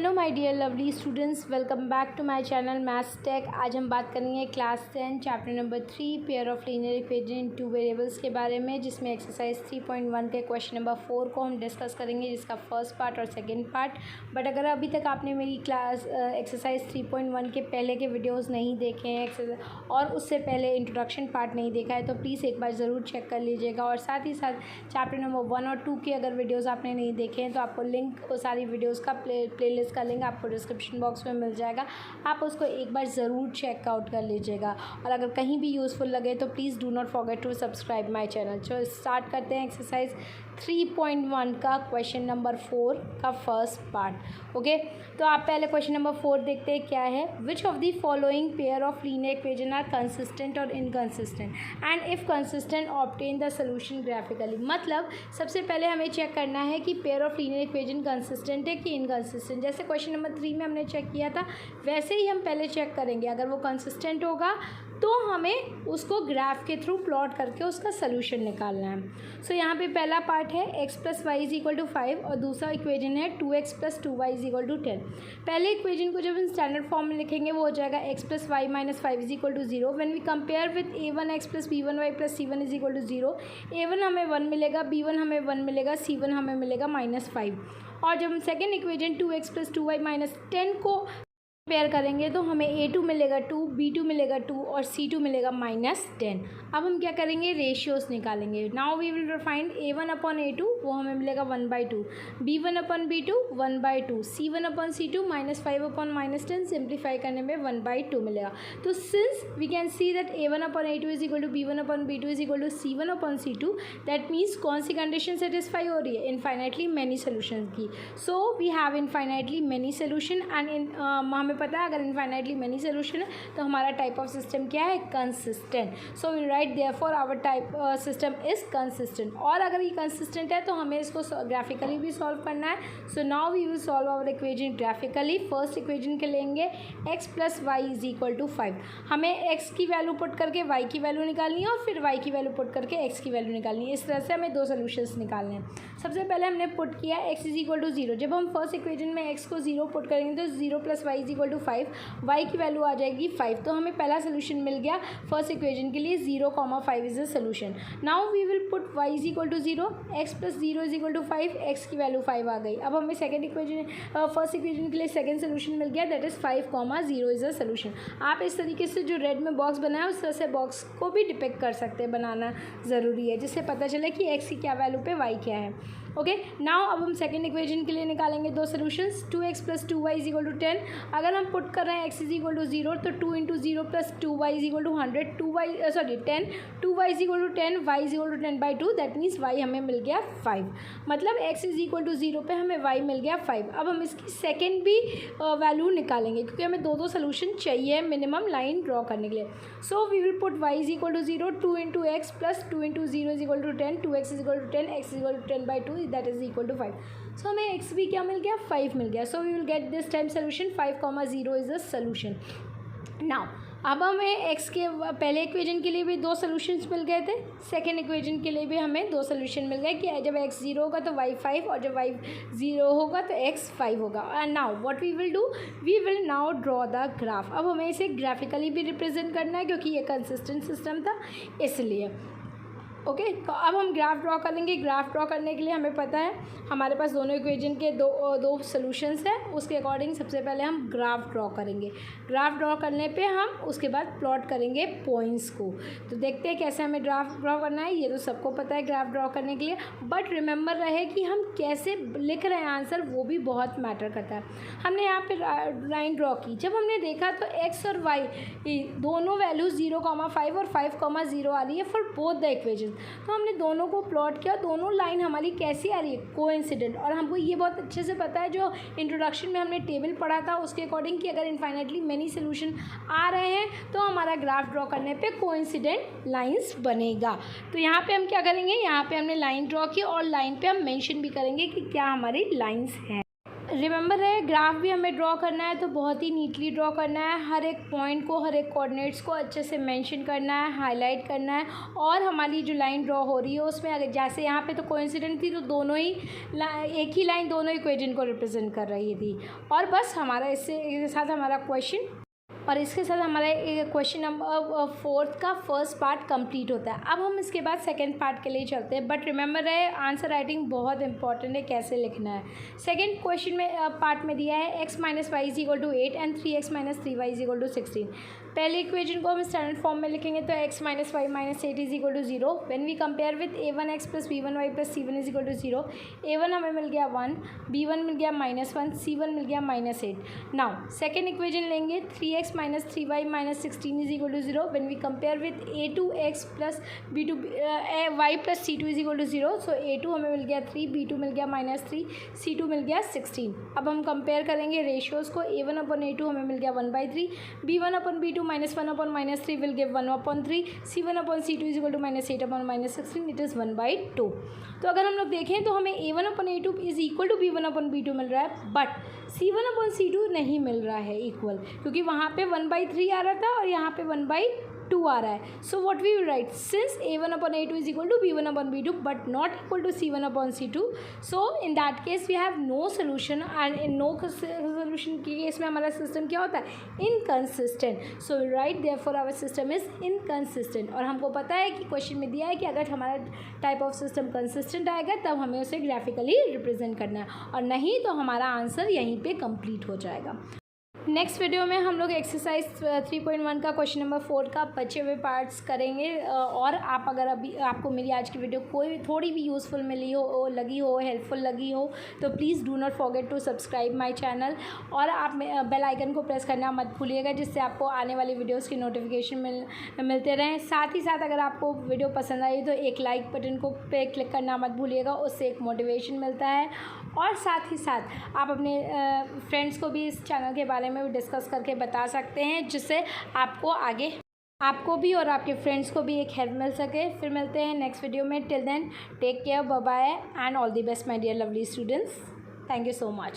Hello my dear lovely students, welcome back to my channel maths tech. आज हम बात करेंगे class 10 chapter number 3 pair of linear equation in two variables के बारे में, जिसमें एक्सरसाइज 3.1 के क्वेश्चन नंबर 4 को हम डिस्कस करेंगे, जिसका फर्स्ट पार्ट और सेकंड पार्ट। बट अगर अभी तक आपने मेरी क्लास एक्सरसाइज 3.1 के पहले के वीडियोज़ नहीं देखे हैं और उससे पहले इंट्रोडक्शन पार्ट नहीं देखा है तो प्लीज़ एक बार ज़रूर चेक कर लीजिएगा। और साथ ही साथ चैप्टर नंबर 1 और 2 के अगर वीडियोज़ आपने नहीं देखे हैं तो आपको लिंक सारी वीडियोज़ का प्लेलिस्ट का लिंक आपको डिस्क्रिप्शन बॉक्स में मिल जाएगा। आप उसको एक बार ज़रूर चेकआउट कर लीजिएगा और अगर कहीं भी यूज़फुल लगे तो please do not forget to subscribe my channel. तो स्टार्ट करते हैं एक्सरसाइज 3.1 का क्वेश्चन नंबर 4 का फर्स्ट पार्ट। ओके, तो आप पहले क्वेश्चन नंबर 4 देखते हैं क्या है। Which of the following pair of linear equation are consistent और inconsistent and if consistent obtain the solution graphically. मतलब सबसे पहले हमें चेक करना है कि pair of linear equation consistent है कि इनकंसिस्टेंट। जैसे क्वेश्चन नंबर 3 में हमने चेक किया था वैसे ही हम पहले चेक करेंगे। अगर वो कंसिस्टेंट होगा तो हमें उसको ग्राफ के थ्रू प्लॉट करके उसका सोल्यूशन निकालना है। सो यहाँ पे पहला पार्ट है x plus Y is equal to 5 और दूसरा इक्वेशन है 2x plus 2y is equal to 10। पहले इक्वेशन को जब हम स्टैंडर्ड फॉर्म में लिखेंगे वो हो जाएगा x plus Y minus 5 is equal to 0। When we compare with a1x plus b1y plus c1 is equal to 0, a1 हमें 1 मिलेगा, b1 हमें 1 मिलेगा, c1 हमें मिलेगा माइनस 5। और जब हम second equation 2x plus 2y minus 10 को कंपेयर करेंगे तो हमें a2 मिलेगा 2, b2 मिलेगा 2 और c2 मिलेगा माइनस 10। अब हम क्या करेंगे, रेशियोज़ निकालेंगे। Now we will find a1 upon a2, वो हमें मिलेगा 1/2, b1 upon b2 1/2, c1 upon c2 minus 5 upon minus 10, simplify करने में 1/2 मिलेगा। तो since we can see that a1 upon a2 is equal to b1 upon b2 is equal to c1 upon c2, that means कौन सी condition satisfy हो रही है, infinitely many solution की। So we have infinitely many solution and हमें पता है अगर इनफाइनाइटली मैनी सोल्यूशन है तो हमारा टाइप ऑफ सिस्टम क्या है, consistent. So will write therefore our type system is consistent. और अगर ये कंसिस्टेंट है तो हमें इसको ग्राफिकली भी सॉल्व करना है। So now we will solve our equation graphically. First equation के लेंगे x plus Y is equal to 5। हमें x की वैल्यू पुट करके y की वैल्यू निकालनी है और फिर y की वैल्यू पुट करके x की वैल्यू निकालनी है। इस तरह से हमें दो सोल्यूशंस निकालने हैं। सबसे पहले हमने पुट किया x इज इक्वल टू 0। जब हम फर्स्ट इक्वेशन में x को 0 पुट करेंगे तो 0 plus Y is equal to 5, y की वैल्यू आ जाएगी 5। तो हमें पहला सोल्यूशन मिल गया फर्स्ट इक्वेशन के लिए, 0,5 is the solution. Now we will put y is equal to 0, x plus 0 is equal to 5, x की वैल्यू 5 आ गई। अब हमें सेकंड इक्वेशन फर्स्ट इक्वेशन के लिए सेकंड सोल्यूशन मिल गया, that is 5,0 is the solution. आप इस तरीके से जो रेड में बॉक्स बनाया उस तरह से बॉक्स को भी डिपिक्ट कर सकते हैं, बनाना ज़रूरी है जिससे पता चले कि x की क्या वैल्यू पे y क्या है। ओके, नाउ अब हम सेकंड इक्वेशन के लिए निकालेंगे दो solutions. 2x plus 2y is equal to 10। अगर हम पुट कर रहे हैं x इज इक्वल टू 0 तो 2 into 0 plus 2y is equal to 100, 10, 2y is equal to 10, y is equal to 10/2, that means y हमें मिल गया 5। मतलब x इज इक्वल टू 0 पे हमें y मिल गया 5। अब हम इसकी सेकेंड भी वैल्यू निकालेंगे क्योंकि हमें दो सोल्यूशन चाहिए मिनिमम लाइन ड्रॉ करने के लिए। So we will put y is equal to 0, 2 into X plus 2 into 0 is equal to 10, 2x is equal to 10, x is equal to 10/2, that is equal to 5। So हमें x भी क्या मिल गया, 5 मिल गया। So we will get this time solution 5,0 is the solution. Now अब हमें x के पहले इक्वेशन के लिए भी दो सोल्यूशंस मिल गए थे, सेकेंड इक्वेशन के लिए भी हमें दो सोल्यूशन मिल गए कि जब x 0 होगा तो y 5 और जब y 0 होगा तो x 5 होगा। And now what we will do, we will now draw the graph. अब हमें इसे ग्राफिकली भी रिप्रेजेंट करना है क्योंकि ये कंसिस्टेंट सिस्टम था इसलिए। ओके, तो अब हम ग्राफ ड्रॉ करेंगे। ग्राफ ड्रॉ करने के लिए हमें पता है हमारे पास दोनों इक्वेशन के दो सोल्यूशंस हैं, उसके अकॉर्डिंग सबसे पहले हम ग्राफ ड्रॉ करेंगे। ग्राफ ड्रॉ करने पे हम उसके बाद प्लॉट करेंगे पॉइंट्स को। तो देखते हैं कैसे हमें ग्राफ ड्रॉ करना है। ये तो सबको पता है ग्राफ ड्रॉ करने के लिए, बट रिमेंबर रहे कि हम कैसे लिख रहे हैं आंसर, वो भी बहुत मैटर करता है। हमने यहाँ पे लाइन ड्रॉ की, जब हमने देखा तो x और y दोनों वैल्यूज़ 0,5 और 5,0 आ रही है फॉर बोथ द इक्वेशन। तो हमने दोनों को प्लॉट किया, दोनों लाइन हमारी कैसी आ रही है, कोइंसिडेंट। और हमको ये बहुत अच्छे से पता है, जो इंट्रोडक्शन में हमने टेबल पढ़ा था उसके अकॉर्डिंग कि अगर इनफाइनाइटली मैनी सोल्यूशन आ रहे हैं तो हमारा ग्राफ ड्रॉ करने पे कोइंसिडेंट लाइंस बनेगा। तो यहाँ पे हम क्या करेंगे, यहाँ पे हमने लाइन ड्रॉ की और लाइन पे हम मेंशन भी करेंगे कि क्या हमारी लाइंस हैं। रिमेंबर है, ग्राफ भी हमें ड्रॉ करना है तो बहुत ही नीटली ड्रॉ करना है, हर एक पॉइंट को, हर एक कोऑर्डिनेट्स को अच्छे से मेंशन करना है, हाईलाइट करना है। और हमारी जो लाइन ड्रॉ हो रही है उसमें अगर जैसे यहाँ पे तो कोइंसिडेंट थी, तो दोनों ही एक ही लाइन दोनों इक्वेशन को रिप्रेजेंट कर रही थी। और बस हमारा इसके साथ हमारा क्वेश्चन और इसके साथ हमारा क्वेश्चन नंबर 4 का फर्स्ट पार्ट कंप्लीट होता है। अब हम इसके बाद सेकंड पार्ट के लिए चलते हैं। बट रिमेंबर है, आंसर राइटिंग बहुत इंपॉर्टेंट है, कैसे लिखना है। सेकंड क्वेश्चन में पार्ट में दिया है x minus Y is equal to 8 and 3x minus 3y is equal to 16। पहले इक्वेशन को हम स्टैंडर्ड फॉर्म में लिखेंगे तो x minus Y minus 8 is equal to 0। When we compare with a1x plus b1y plus c1 is equal to 0। a1 हमें मिल गया 1, b1 मिल गया -1, c1 मिल गया -8। नाउ सेकेंड इक्वेशन लेंगे 3x minus 3y minus 16 is equal to 0। When we compare with a2x plus b2 y plus c2 is equal to 0। So a2 हमें मिल गया 3, b2 मिल गया -3, c2 मिल गया 16। अब हम कंपेयर करेंगे रेशियोज़ को। a1 अपन a2 हमें मिल गया 1/3, b1 upon b2 -1 upon -3 will give 1/3, c1 upon c2 is equal to -8 upon -16, it is 1/2। तो अगर हम लोग देखें तो हमें a1 upon a2 is equal to b1 upon b2 मिल रहा है, बट c1 upon c2 नहीं मिल रहा है इक्वल, क्योंकि वहाँ पे 1/3 आ रहा था और यहाँ पे 1/2 आ रहा है। So what we will write, since a1 upon a2 is equal to b1 upon b2 but not equal to c1 upon c2, so in that case we have no solution. And in no solution के case में हमारा system क्या होता है, inconsistent. So write therefore our system is inconsistent. और हमको पता है कि क्वेश्चन में दिया है कि अगर हमारा टाइप ऑफ सिस्टम कंसिस्टेंट आएगा तब हमें उसे ग्राफिकली रिप्रेजेंट करना है, और नहीं तो हमारा आंसर यहीं पे कंप्लीट हो जाएगा। नेक्स्ट वीडियो में हम लोग एक्सरसाइज 3.1 का क्वेश्चन नंबर 4 का बचे हुए पार्ट्स करेंगे। और आप अगर अभी आपको मेरी आज की वीडियो कोई थोड़ी भी यूज़फुल मिली हो, लगी हो, हेल्पफुल लगी हो, तो please do not forget to subscribe my channel. और आप बेल आइकन को प्रेस करना मत भूलिएगा, जिससे आपको आने वाली वीडियोज़ की नोटिफिकेशन मिलते रहें। साथ ही साथ अगर आपको वीडियो पसंद आई तो एक लाइक बटन को पे क्लिक करना मत भूलिएगा, उससे एक मोटिवेशन मिलता है। और साथ ही साथ आप अपने फ्रेंड्स को भी इस चैनल के बारे में डिस्कस करके बता सकते हैं, जिससे आपको आगे आपको भी और आपके फ्रेंड्स को भी एक हेल्प मिल सके। फिर मिलते हैं नेक्स्ट वीडियो में। Till then take care, bye bye and all the best my dear lovely students. Thank you so much.